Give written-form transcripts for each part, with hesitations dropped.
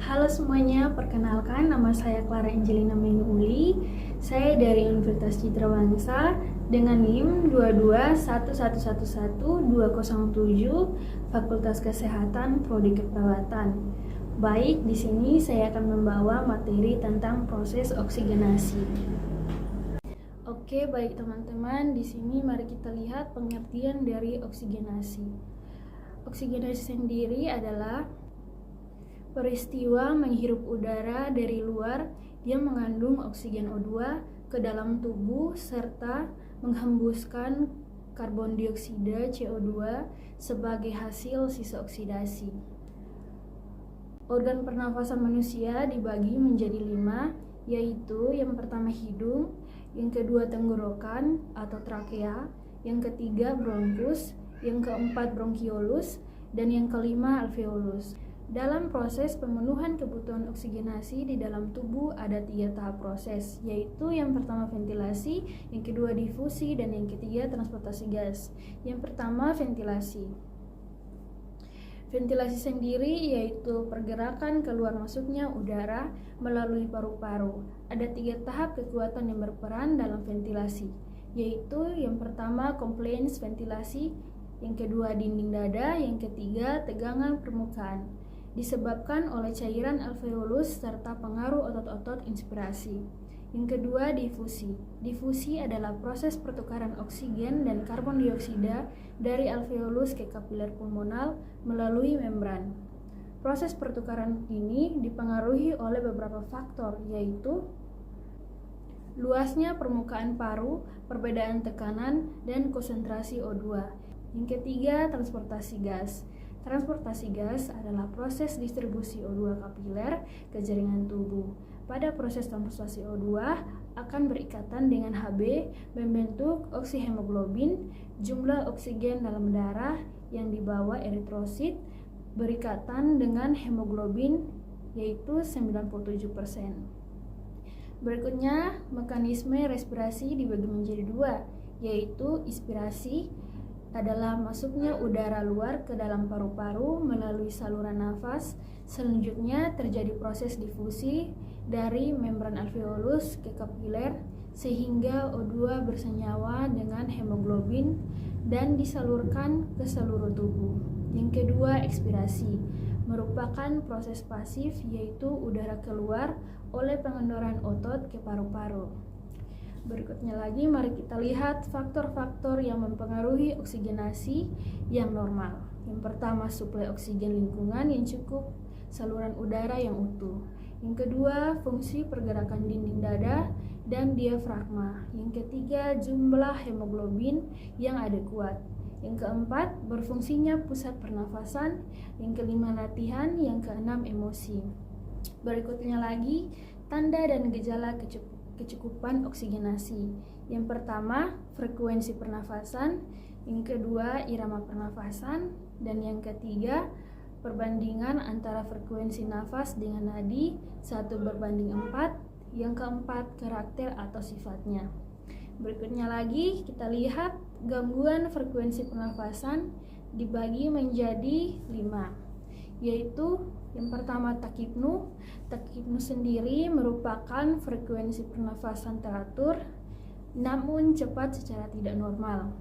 Halo semuanya, perkenalkan nama saya Clara Angelina Menuuli. Saya dari Universitas Citra Bangsa dengan NIM 221111207 Fakultas Kesehatan Prodi Keperawatan. Baik, di sini saya akan membawa materi tentang proses oksigenasi. Oke, baik teman-teman, di sini mari kita lihat pengertian dari oksigenasi. Oksigenasi sendiri adalah peristiwa menghirup udara dari luar yang mengandung oksigen O2 ke dalam tubuh serta menghembuskan karbon dioksida CO2 sebagai hasil sisa oksidasi. Organ pernafasan manusia dibagi menjadi 5, yaitu yang pertama hidung, yang kedua tenggorokan atau trakea, yang ketiga bronkus, yang keempat bronkiolus, dan yang kelima alveolus. Dalam proses pemenuhan kebutuhan oksigenasi di dalam tubuh ada 3 tahap proses, yaitu yang pertama ventilasi, yang kedua difusi, dan yang ketiga transportasi gas. Yang pertama ventilasi. Ventilasi sendiri yaitu pergerakan keluar masuknya udara melalui paru-paru. Ada 3 tahap kekuatan yang berperan dalam ventilasi, yaitu yang pertama compliance ventilasi, yang kedua dinding dada, yang ketiga tegangan permukaan, disebabkan oleh cairan alveolus serta pengaruh otot-otot inspirasi. Yang kedua difusi. Difusi adalah proses pertukaran oksigen dan karbon dioksida dari alveolus ke kapiler pulmonal melalui membran. Proses pertukaran ini dipengaruhi oleh beberapa faktor, yaitu luasnya permukaan paru, perbedaan tekanan, dan konsentrasi O2. Yang ketiga, transportasi gas. Transportasi gas adalah proses distribusi O2 kapiler ke jaringan tubuh. Pada proses transportasi O2 akan berikatan dengan Hb membentuk oksihemoglobin, jumlah oksigen dalam darah yang dibawa eritrosit berikatan dengan hemoglobin yaitu 97%. Berikutnya, mekanisme respirasi dibagi menjadi 2, yaitu inspirasi adalah masuknya udara luar ke dalam paru-paru melalui saluran nafas. Selanjutnya terjadi proses difusi dari membran alveolus ke kapiler sehingga O2 bersenyawa dengan hemoglobin dan disalurkan ke seluruh tubuh. Yang kedua, ekspirasi merupakan proses pasif, yaitu udara keluar oleh pengendoran otot ke paru-paru. Berikutnya lagi, mari kita lihat faktor-faktor yang mempengaruhi oksigenasi yang normal. Yang pertama, suplai oksigen lingkungan yang cukup, saluran udara yang utuh. Yang kedua, fungsi pergerakan dinding dada dan diafragma. Yang ketiga, jumlah hemoglobin yang adekuat. Yang keempat, berfungsinya pusat pernafasan. Yang kelima, latihan. Yang keenam, emosi. Berikutnya lagi, tanda dan gejala kecukupan oksigenasi. Yang pertama, frekuensi pernafasan, yang kedua, irama pernafasan, dan yang ketiga, perbandingan antara frekuensi nafas dengan nadi 1:4, yang keempat, karakter atau sifatnya. Berikutnya lagi, kita lihat gangguan frekuensi pernafasan dibagi menjadi 5, yaitu yang pertama takipnu. Takipnu sendiri merupakan frekuensi pernafasan teratur namun cepat secara tidak normal.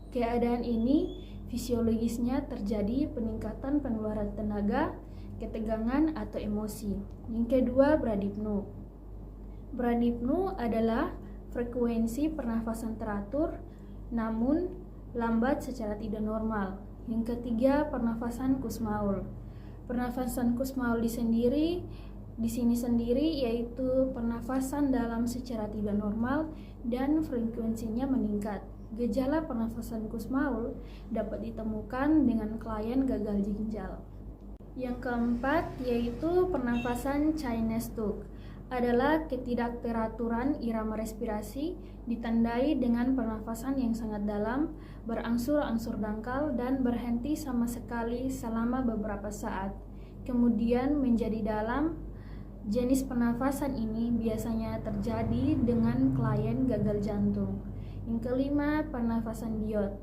Keadaan ini fisiologisnya terjadi peningkatan pengeluaran tenaga, ketegangan atau emosi. Yang kedua, bradipnu. Bradipnu adalah frekuensi pernafasan teratur namun lambat secara tidak normal. Yang ketiga, pernafasan kusmaul. Pernafasan kusmaul di sini sendiri yaitu pernafasan dalam secara tidak normal dan frekuensinya meningkat. Gejala pernafasan kusmaul dapat ditemukan dengan klien gagal ginjal. Yang keempat yaitu pernafasan Chinese Tuck, adalah ketidakteraturan irama respirasi ditandai dengan pernafasan yang sangat dalam, berangsur-angsur dangkal dan berhenti sama sekali selama beberapa saat, kemudian menjadi dalam. Jenis pernafasan ini biasanya terjadi dengan klien gagal jantung. Yang kelima, pernafasan biot.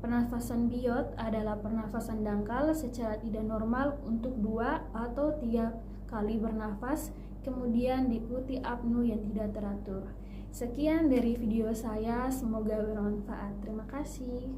Pernafasan biot adalah pernafasan dangkal secara tidak normal untuk 2 atau 3 kali bernafas, kemudian diikuti apnu yang tidak teratur. Sekian dari video saya, semoga bermanfaat. Terima kasih.